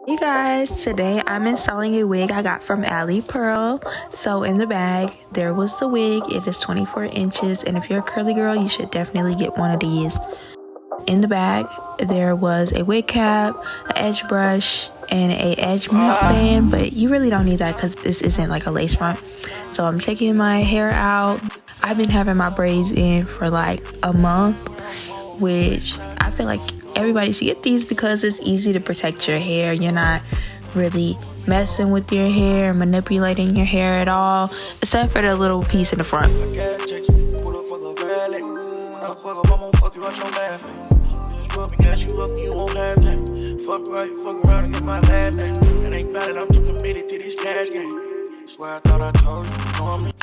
Hey guys, today I'm installing a wig I got from Alipearl. So in the bag, there was the wig. It is 24 inches, and if you're a curly girl, you should definitely get one of these. In the bag, there was a wig cap, an edge brush, and a edge mount band, but you really don't need that because this isn't like a lace front. So I'm taking my hair out. I've been having my braids in for like a month, which I feel like everybody should get these because it's easy to protect your hair. You're not really messing with your hair, manipulating your hair at all, except for the little piece in the front.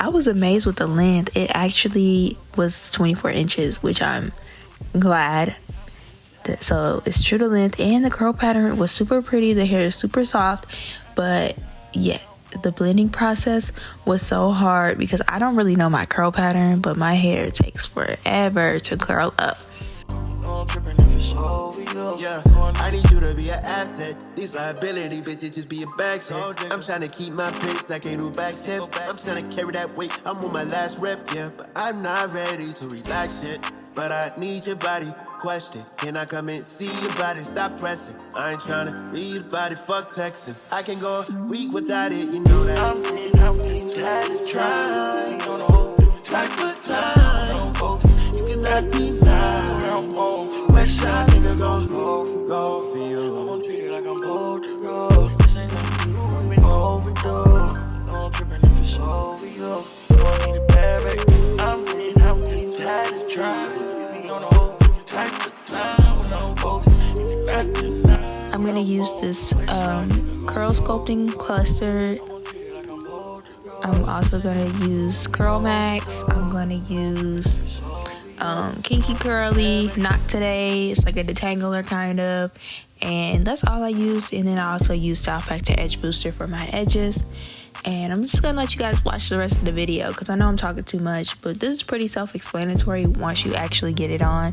I was amazed with the length. It actually was 24 inches, which I'm glad. So it's true to length, and the curl pattern was super pretty. The hair is super soft, but yeah, the blending process was so hard because I don't really know my curl pattern, but my hair takes forever to curl up. Yeah, I need you to be an asset. These liability bitches just be a back check. I'm trying to keep my pace, I can't do back steps. I'm trying to carry that weight, I'm on my last rep, yeah. But I'm not ready to relax yet. But I need your body. Question, can I come and see your body? Stop pressing. I ain't trying to read about it, fuck texting. I can go a week without it, you know that. I'm glad to try. You don't know different type of time. You cannot deny. I'm on West Side, nigga gon' go for you. I'm gon' treat it like I'm old to go. This ain't nothing new, we been overdue. No, I'm tripping if it's over you. You don't need a bad baby. I'm glad to try. You don't know different type of time. When I'm focused, you cannot deny. I'm gonna use this curl sculpting cluster. I'm also gonna use Curl Max. I'm gonna use Kinky Curly, not today. It's like a detangler kind of, and that's all I used. And then I also used Style Factor Edge Booster for my edges. And I'm just gonna let you guys watch the rest of the video because I know I'm talking too much, but this is pretty self-explanatory once you actually get it on.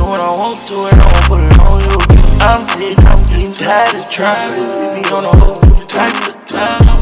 When I won't do it, I won't put it on you. I'm getting tired of trying. Be on a whole new type of time.